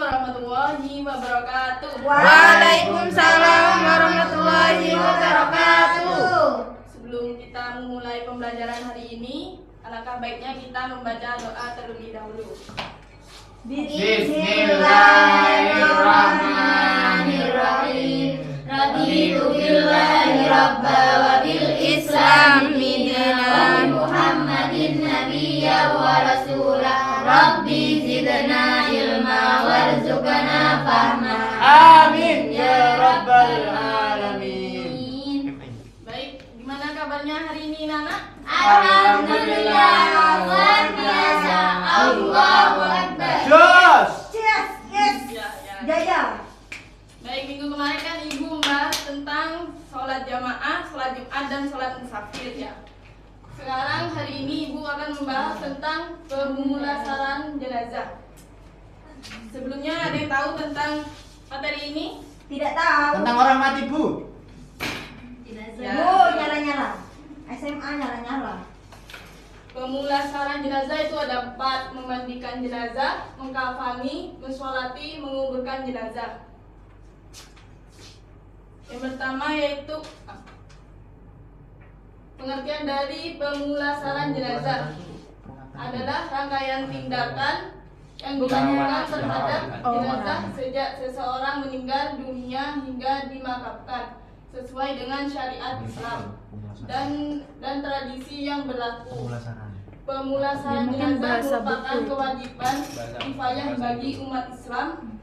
warahmatullahi wabarakatuh. Waalaikumsalam warahmatullahi wabarakatuh. Sebelum kita memulai pembelajaran hari ini, alangkah baiknya kita membaca doa terlebih dahulu. Bismillahirrahmanirrahim. Raditu billahi rabba wa bil islami dinan Muhammadin nabiyya wa rasulah. Rabbi zidna ilma warzuqna fahma. Amin ya rabbal alamin. Baik, gimana kabarnya hari ini, Nana? Alhamdulillah, luar biasa. Allahu Akbar. Jos. Ya, ya. Jaya. Baik, minggu kemarin kan Ibu membahas tentang sholat jamaah, sholat Jumat, dan sholat musafir ya. Sekarang hari ini Ibu akan membahas tentang pemulasaran jenazah. Sebelumnya ada yang tahu tentang materi ini? Tidak tahu. Tentang orang mati, Bu. Ya. Nyala-nyala. SMA nyala-nyala. Pemulasaran jenazah itu ada 4: memandikan jenazah, mengkafani, mensolati, menguburkan jenazah. Yang pertama yaitu pengertian dari pemulasaran jenazah adalah rangkaian tindakan yang dilakukan terhadap jenazah sejak seseorang meninggal dunia hingga dimakamkan sesuai dengan syariat Islam dan tradisi yang berlaku. Pemulasaran jenazah merupakan kewajiban kifayah bagi umat Islam,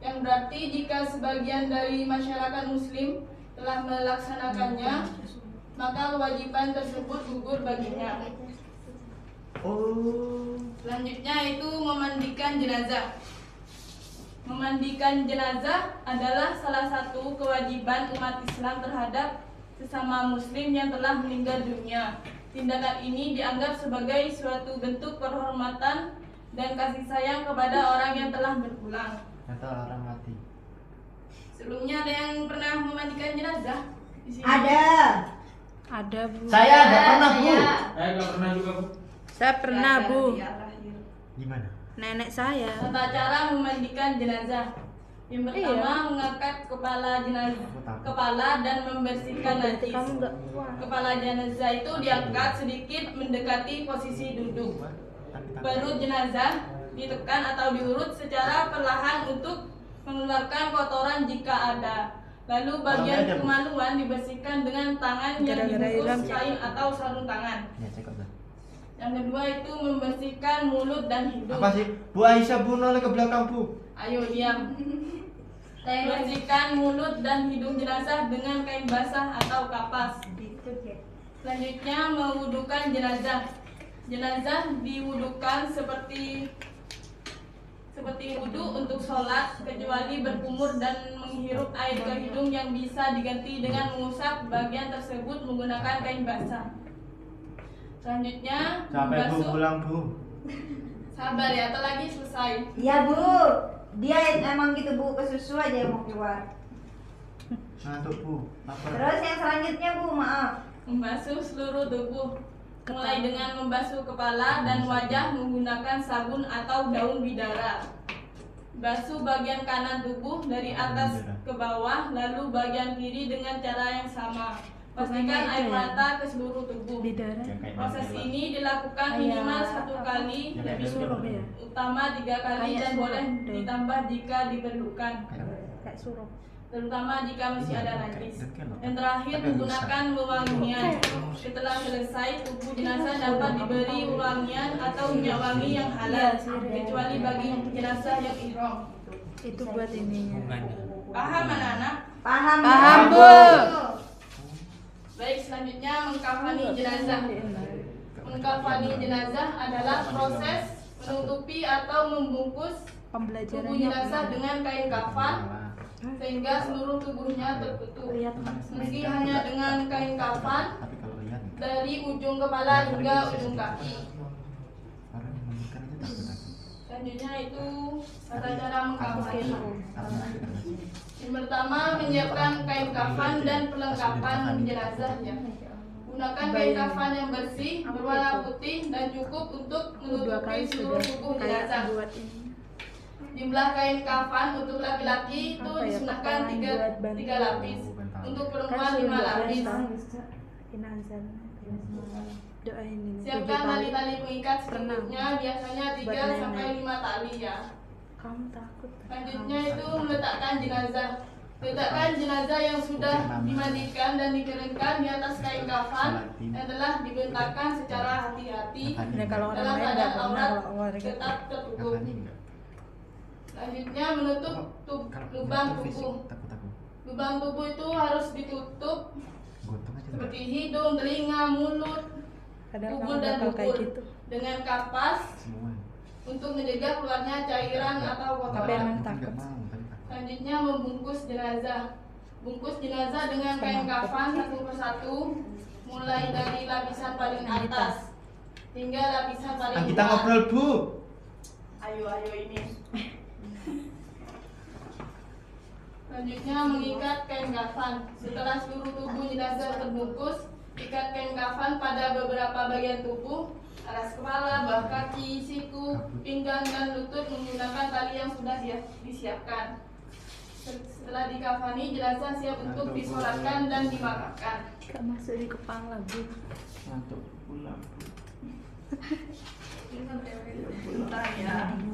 yang berarti jika sebagian dari masyarakat Muslim telah melaksanakannya, maka kewajiban tersebut gugur baginya. Selanjutnya itu memandikan jenazah. Memandikan jenazah adalah salah satu kewajiban umat Islam terhadap sesama Muslim yang telah meninggal dunia. Tindakan ini dianggap sebagai suatu bentuk penghormatan dan kasih sayang kepada orang yang telah berpulang. Atau orang mati. Sebelumnya ada yang pernah memandikan jenazah di sini? Ada, Bu. Saya nggak pernah, Bu. Nggak pernah juga, Bu. Saya pernah, Ya, Bu. di akhir. Gimana? Nenek saya. Tata cara memandikan jenazah. Yang pertama, mengangkat kepala dan membersihkan najis. Kamu nggak kuat. Kepala jenazah itu diangkat sedikit mendekati posisi duduk. Perut jenazah ditekan atau diurut secara perlahan untuk mengeluarkan kotoran jika ada. Lalu bagian kemaluan dibersihkan dengan tangan yang dibungkus kain atau sarung tangan. Yang kedua itu membersihkan mulut dan hidung. Apa sih? Bu Aisyah, Bu, noleh ke belakang, Bu. Ayo diam. Bersihkan mulut dan hidung jenazah dengan kain basah atau kapas. Selanjutnya mewudukan jenazah. Jenazah diwudukan seperti wudu untuk sholat, kecuali berkumur dan menghirup air ke hidung yang bisa diganti dengan mengusap bagian tersebut menggunakan kain basah. Selanjutnya Sampai Bu pulang, Bu. Sabar ya, atau lagi selesai. Iya, Bu. Dia emang gitu, Bu, ke susu aja mau keluar. Ngantuk, Bu. Lapar. Terus yang selanjutnya, Bu, maaf. Membasuh seluruh tubuh, mulai dengan membasuh kepala dan wajah menggunakan sabun atau daun bidara. Basuh bagian kanan tubuh dari atas ke bawah, lalu bagian kiri dengan cara yang sama. Pastikan air mata ke seluruh tubuh. Proses ini dilakukan minimal 1 kali, lebih utama 3 kali, dan boleh ditambah jika diperlukan, Kayak suruh. terutama jika masih ada najis. Yang terakhir, menggunakan wewangian. Setelah selesai, tubuh jenazah dapat diberi wewangian atau minyak wangi yang halal, kecuali bagi jenazah yang ihram. Itu buat ininya. Paham anak-anak? Paham, Bu. Baik, selanjutnya mengkafani jenazah. Mengkafani jenazah adalah proses menutupi atau membungkus tubuh Pembelajarannya jenazah dengan kain kafan sehingga seluruh tubuhnya tertutup. Meski hanya dengan kain kafan Tapi kalau lihat dari ujung kepala hingga ujung kaki. orang yang menikah itu takut. Selanjutnya itu tata cara mengkafani. Takut. Yang pertama, menyiapkan kain kafan dan perlengkapan jenazah ya. Gunakan kain kafan yang bersih, berwarna putih dan cukup untuk menutupi seluruh tubuh jenazah. buat ini. Jumlah kain kafan untuk laki-laki itu Apa ya, disunahkan kepala buat bantu. 3 lapis. Untuk Kan perempuan suruh 5 lapis. Inazan. Doain ini. Siapkan tali-tali pengikat Renang. secukupnya, biasanya 3 Buat nenek. sampai 5 tali ya. Kamu takut? Selanjutnya itu meletakkan jenazah. Letakkan jenazah yang sudah dimandikan dan dikeringkan di atas kain kafan yang telah dibentangkan secara hati-hati Nah, kalau orang dalam lain keadaan nggak pernah, aurat kalau orang gitu. tetap tertutup. Kafani enggak? Selanjutnya menutup lubang tubuh. Takut aku. Lubang tubuh itu harus ditutup Gotong aja. seperti hidung, telinga, mulut, Ada kubur orang dan bakal kayak dubur gitu. dengan kapas Semua. untuk mencegah keluarnya cairan atau Tapi kotoran. emang Bukan takut. nggak mau, tapi takut. Selanjutnya membungkus jenazah. Bungkus jenazah dengan kain kafan satu persatu, mulai dari lapisan paling atas hingga lapisan paling Ah, kita ngobrol, Bu. Ayo ini. Selanjutnya mengikat kain kafan. Setelah seluruh tubuh jenazah terbungkus, ikat kain kafan pada beberapa bagian tubuh, atas kepala, bawah kaki, siku, pinggang, dan lutut menggunakan tali yang sudah disiapkan. Setelah dikafani, jenazah siap untuk disolatkan dan dimakamkan. Gak masuk di kepala, Bu. Ngantuk pulang.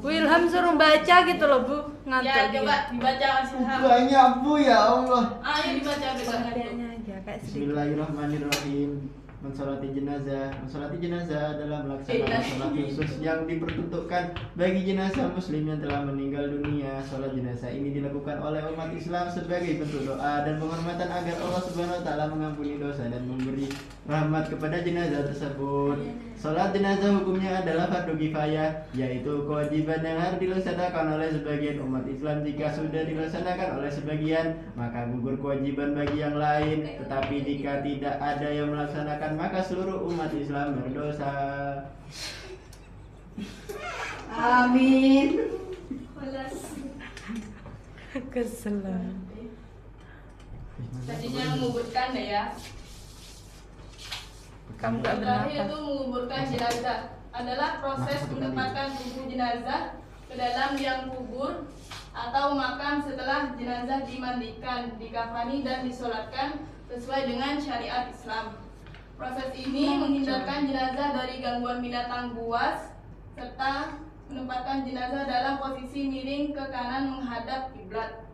Bu Ilham suruh baca gitu loh, Bu. Ngantuk Ya, dia. coba dibaca Mas Ilham. Banyak, Bu, ya Allah. Ayo dibaca besok. Pengertiannya aja kayak sedikit. Bismillahirrahmanirrahim. Mensolati jenazah adalah melaksanakan sholat khusus yang diperuntukkan bagi jenazah muslim yang telah meninggal dunia. Sholat jenazah ini dilakukan oleh umat Islam sebagai bentuk doa dan penghormatan agar Allah Subhanahu wa taala mengampuni dosa dan memberi rahmat kepada jenazah tersebut. Sholat jenazah hukumnya adalah fardu kifayah, yaitu kewajiban yang harus dilaksanakan oleh sebagian umat Islam. Jika sudah dilaksanakan oleh sebagian, maka gugur kewajiban bagi yang lain. Tetapi jika tidak ada yang melaksanakan, maka seluruh umat Islam berdosa. Amin. Kesel. Selanjutnya menguburkan deh ya. Kamu gak Yang terakhir bernapas. itu menguburkan jenazah adalah proses menempatkan tubuh jenazah ke dalam liang kubur atau makam setelah jenazah dimandikan, dikafani dan disolatkan sesuai dengan syariat Islam. Proses ini menghindarkan jenazah dari gangguan binatang buas serta menempatkan jenazah dalam posisi miring ke kanan menghadap kiblat.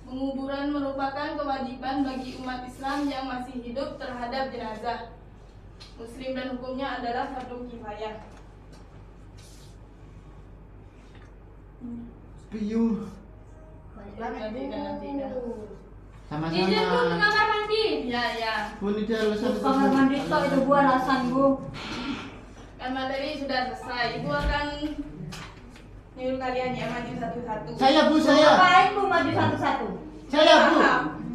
Penguburan merupakan kewajiban bagi umat Islam yang masih hidup terhadap jenazah Muslim dan hukumnya adalah fardu kifayah. Piyu. Nanti dah. Sama-sama. Izin tuh ke kamar mandi. Ya. Pun di alasan Kamar mandi kok itu gua alasan gua. Kan materi sudah selesai. Ibu akan nyuruh kalian ya maju satu-satu. Saya, Bu, saya. Ngapain bu maju satu-satu? Saya, Bu.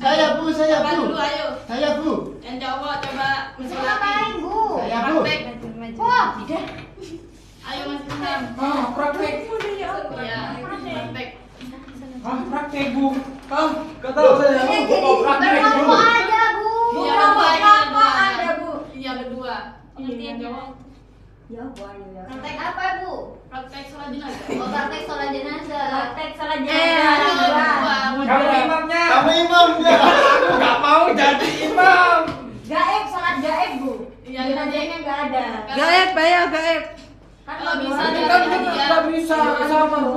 Saya, Bu, saya, Coba Bu. dulu ayo. Saya, Bu. Yang cowok coba Ngapain bu? Saya, Bu. praktek. Wah, Ayo Mas Ilham. Ah, praktek. Iya, praktek. Ah, praktek, Bu. Ah, gak tahu saya. ini jadi Oh, praktek, Bu. berkelompok aja bu. Iya, Berkelompok aja bu. Iya berdua. Pengertian cowok. Ya bu ayo ya. Praktek apa bu? Praktek sholat jenazah. Oh praktek sholat jenazah. Praktek salah Ayo jalan. berdua. Kamu imamnya. Kamu imamnya. Aku gak mau jadi imam. Gaib salat gaib bu. Iya, Jenazahnya nggak ada. Gaib, ayo gaib. Kan Kalau bisa doa. Ini ada kan hadiah. kita gak bisa sama, Bu.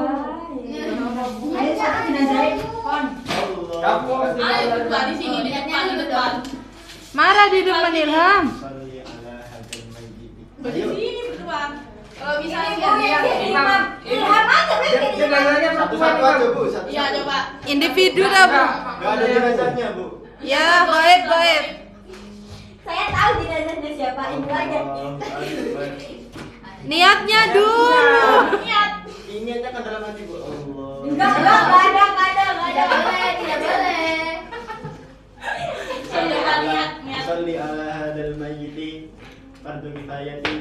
Ayo salat jenazah kon. Kamu Ayo berdua di sini di depan. Marah di depan Ilham. Salli ala hadal mayyit. Di sini berdua. Kalau bisa Ini bu lihat yang ya. jadi imam. Ilham aja bu yang jadi imam. jenazahnya Satu-satu aja, Bu. Satu-satu. Iya coba. Individu dah, Bu. Gak ada jenazahnya, Bu. Ya, gaib, gaib. Saya tahu jenazahnya siapa. Ibu aja. Niatnya dulu. Niat. Ini aja kan dalam hati, Bu. Allah. Enggak ada. Tidak boleh, tidak boleh. Coba niat. Salli ala hadal mayyit. Fardu kifayati.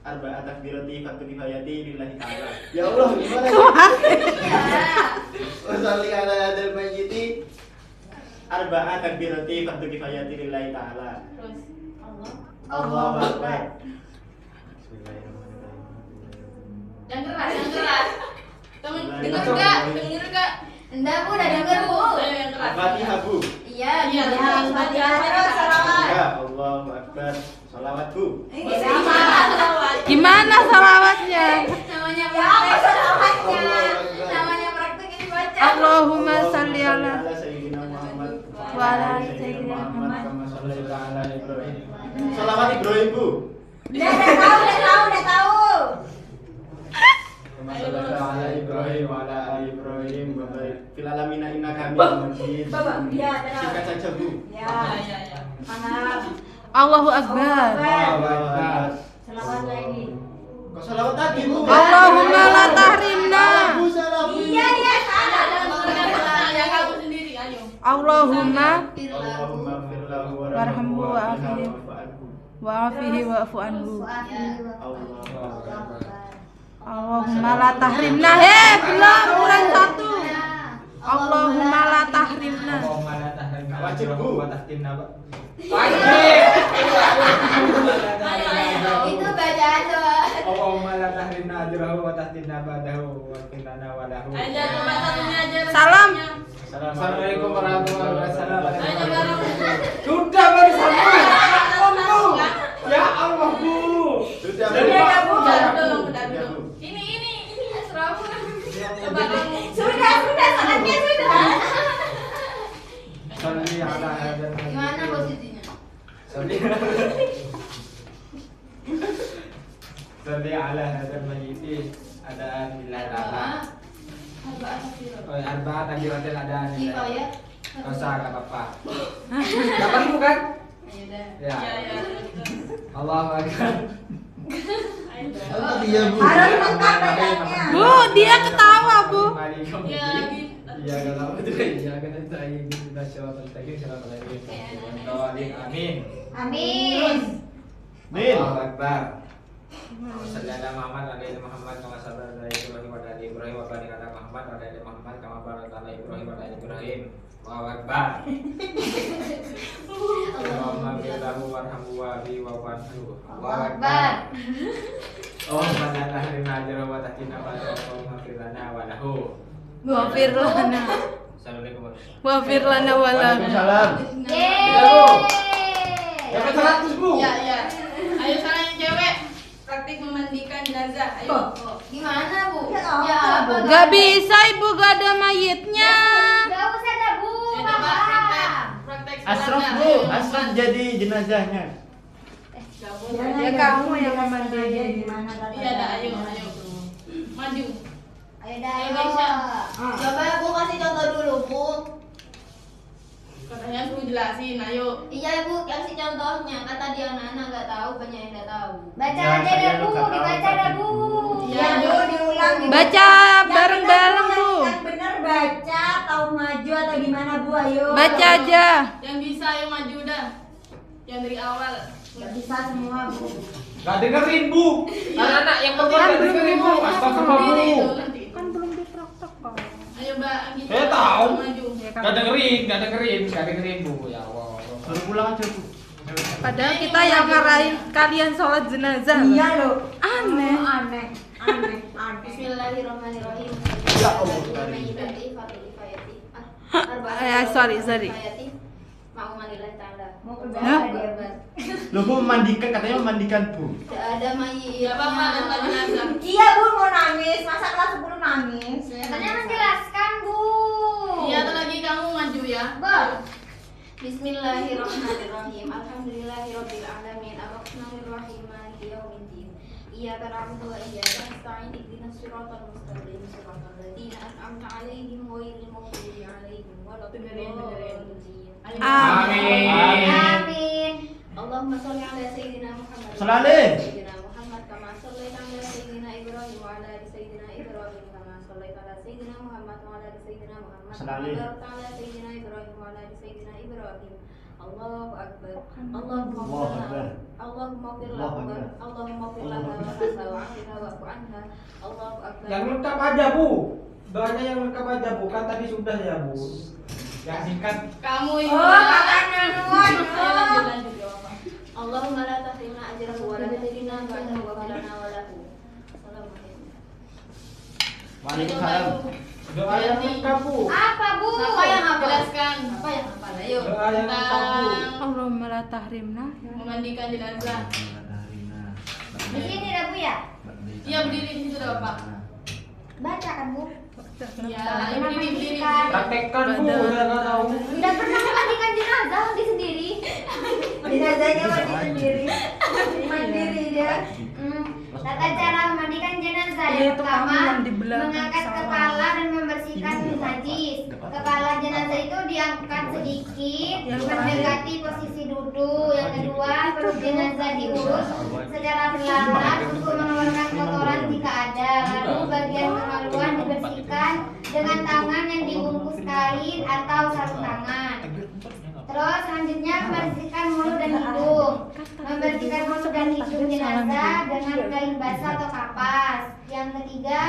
Arba'at takbirati fardu kifayati lillahi ta'ala. Ya Allah, gimana? Salli ala hadal mayyit. Arba'at takbirati fardu kifayati lillahi ta'ala. Terus. Allahu Akbar. Bismillahirrahmanirrahim. Yang keras. Dengar gak? Dengar gak? Enggak Bu, udah denger Bu. Ayo yang keras. Al-Fatihah, Bu. Iya, Iya, iya. Al-Fatihah terus salawat. Ya, Allahu Akbar. Salawat, Bu. Ini Sama. Gimana salawatnya? Namanya Ya apa praktek. salawatnya? Namanya praktek ini baca. Allahumma salli ala Sayyidina Muhammad wa ala ali Sayyidina Muhammad. kama shallaita ala Ibrahim. Salawat Ibrahim, Bu. Udah tahu. Kama shallaita ala Ibrahim wa ala ali Ibrahim wa barik fil alamin innaka Hamidum Majid. Iya, tenang. Singkat saja, Bu. Ya. Ya. Mana? Allahu Akbar. Allahu Akbar. Salawat lagi. Kok salawat tadi, Bu? Allahumma la tahrimna. Bu, salah, Bu. Iya, salah. Yang kamu sendiri, ayo. Allahumma Allahumma firlahu warhamhu warhamhu wa'afihi. wa'afihi wa'fu anhu. Allahumma la tahrimna. Belum kurang satu. Allahumma la tahrimna. Wajib, Bu. Itu bacaan doa. Allahumma la tahrimna ajrahu wa tahtimna ba'dahu wa qina walahu. Ayo jangan lupa satunya aja. Salam. Assalamualaikum warahmatullahi wabarakatuh. Ayo bareng. Sudah baru satu. Bu. Ya Allah, Bu. Sudah, Jadi, Bu. Pak. Udah dulu. Ini seramu. Coba kamu. Sudah, saatnya sudah. Salli ala hadal nabi. Gimana posisinya? Salli ala hadal mayyiti adaan billahi ta'ala. Oh, arba'at takbiratil adaan Gitu billahi. ya. Enggak usah, enggak apa-apa. Enggak perlu kan? Ayo dah. Ya. Ya. Allahu akbar. Iya, Bu. Harus lengkap bacanya. Bu, dia ketawa, Bu. Ya, lagi. Iya, kalau itu iya kan itu ayo kita syaratul mustaqim syaratul ladzina amin. Amin. Min. Allahu akbar. Shalli ala Muhammad wa ala Muhammad kama sallaita ala Ibrahim wa ala Ibrahim wa barik ala Muhammad wa ala Muhammad kama barakta ala Ibrahim wa ala Ibrahim. Allahu akbar. Allahumma bilahu warhamhu wa bi wa anhu. Allahu akbar. Allahumma la tahrimna ajrahu wa tahtimna ba'dahu wa ighfir lana wa lahu. Wafir lana. Assalamualaikum warahmatullahi Wafir lana wala. Waalaikumsalam. Dapat 100, Bu. Ya. Ayo sekarang yang cewek. Praktik memandikan jenazah. Ayo. Gimana Bu? Ya, Ya apa, Bu? Gak bisa, Ibu, gak ada mayitnya. Gak usah dah Bu. Ayo coba praktek Asraf, Bu. Asraf jadi jenazahnya. Ya, kamu yang memandikan. Gimana tadi? Iya dah, ayo. Maju. Ayo dah. Ayo, Aisyah. Coba Bu kasih contoh dulu Bu. Katanya suruh jelasin, ayo. Iya Bu, kasih contohnya. Kata dia anak-anak nggak tahu, banyak yang nggak tahu. Baca Ya, aja saya deh Bu, lupa tahu, dibaca dah Pak. Bu. Iya, Bu, diulang. Baca bareng-bareng, Bu. Yang benar baca atau maju atau gimana, Bu? Ayo. Baca aja. Yang bisa ayo maju dah. Yang dari awal. Gak bisa semua, Bu. Gak dengerin, Bu. Anak-anak yang penting gak dengerin, Bu. Astagfirullah, Sendiri Bu. itu nanti. Kan belum dipraktek, Pak. Ayo Mbak Anggita. Saya tahu. Maju. Gak dengerin, Bu. Ya Allah. Baru pulang aja, Bu. Padahal kita yang ngarahin kalian sholat jenazah. Iya loh. Aneh. Aneh. Bismillahirrahmanirrahim. Ya Allah. Sorry. Mau mandilah ta'ala. Mau Hah? kebaca dia, Bar. Loh, Bu, memandikan, katanya memandikan, Bu. Tidak ada mayit. Ya apa-apa tentang jenazah. Iya, Bu, mau nangis. Masa kelas 10 nangis? Katanya menjelaskan Bu. Iya, atau lagi kamu maju ya. Bar. Bismillahirrahmanirrahim. Alhamdulillahirabbil alamin. Arrahmanirrahim. Maliki yaumiddin. Iyyaka na'budu wa iyyaka nasta'in. Ihdinas siratal mustaqim. Siratal ladzina an'amta 'alaihim ghairil maghdubi 'alaihim waladdallin. Amin. Amin. Allahumma shalli ala sayyidina Muhammad. Sholali. Sayyidina Muhammad kama shallaita ala sayyidina Ibrahim wa ala ali sayyidina Ibrahim kama shallaita ala sayyidina Muhammad wa ala ali sayyidina Muhammad. Sholali. Wa barik ala sayyidina Ibrahim wa ala ali sayyidina Ibrahim. Allahu akbar. Allahumma Allahu akbar. Allahumma fir Allahu lahu akbar. Allahumma fir lahu wa hasa wa afina wa afu anha. Allahu akbar. Yang lengkap aja, Bu. Doanya yang lengkap aja, Bu. Kan tadi sudah ya, Bu. Yang singkat. Kamu ini. Oh, kakaknya nuan. Ayo lanjut ya apa. Allahumma la tahrimna ajrahu wa la tahrimna ba'dahu wa lana wa lahu. Assalamualaikum. Waalaikumsalam. Doa yang lengkap, Bu. Apa Bu? Siapa yang hafal? Jelaskan. Apa yang hafal? Ayo. Doa yang lengkap, Bu. Tentang Allahumma la tahrimna. memandikan jenazah. Di sini dah Bu ya? Iya, berdiri di situ dah, Pak. Baca kan Bu? Iya, berdiri. Praktekkan, Bu. Udah nggak tahu. Tidak pernah memandikan jenazah mandi sendiri. Jenazahnya mandi sendiri. Mandiri dia. Tata cara memandikan jenazah Iya, yang itu pertama kamu yang di belakang mengangkat salah. kepala dan membersihkan najis. Kepala jenazah itu diangkat sedikit mendekati posisi duduk. Yang kedua, perut jenazah diurus secara berlalat untuk mengeluarkan kotoran jika ada. Lalu bagian kemaluan dibersihkan dengan tangan yang dibungkus kain atau sarung tangan. Terus selanjutnya membersihkan mulut dan hidung. Membersihkan mulut dan hidung jenazah dengan kain basah atau kapas. Yang ketiga,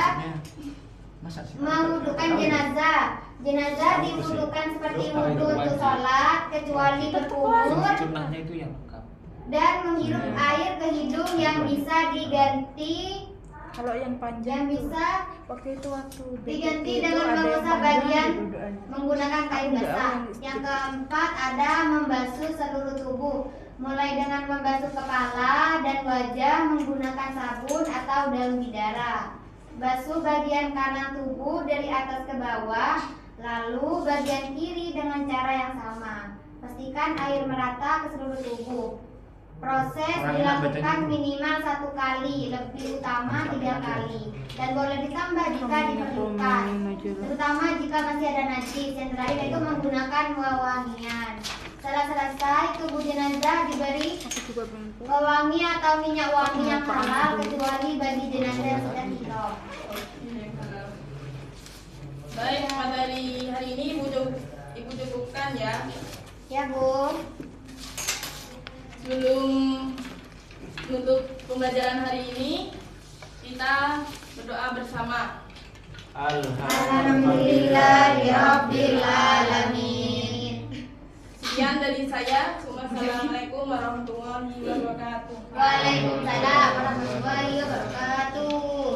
mewudukan jenazah. Jenazah diwudukan seperti wudhu untuk sholat, kecuali berkumur Sunnahnya itu yang lengkap. dan menghirup air ke hidung yang bisa diganti Kalau yang panjang waktu diganti itu dengan ada yang mengusap panjang bagian gitu doanya. menggunakan kain Enggak, basah. yang Yang keempat ada membasuh seluruh tubuh, mulai dengan membasuh kepala dan wajah menggunakan sabun atau daun bidara. Basuh bagian kanan tubuh dari atas ke bawah, lalu bagian kiri dengan cara yang sama. Pastikan air merata ke seluruh tubuh. Proses dilakukan minimal 1 kali, lebih utama 3 kali, dan boleh ditambah jika diperlukan, terutama jika masih ada najis. Yang terakhir itu menggunakan wewangian. Setelah selesai, tubuh jenazah diberi wewangi atau minyak wangi yang halal, kecuali bagi jenazah yang sudah hitam. Baik, materi hari ini Ibu cukupkan ya. Ya Bu. Sebelum menutup pembelajaran hari ini, kita berdoa bersama. Alhamdulillahirabbil alamin. Sekian dari saya. Wassalamualaikum warahmatullahi wabarakatuh. Waalaikumsalam warahmatullahi wabarakatuh.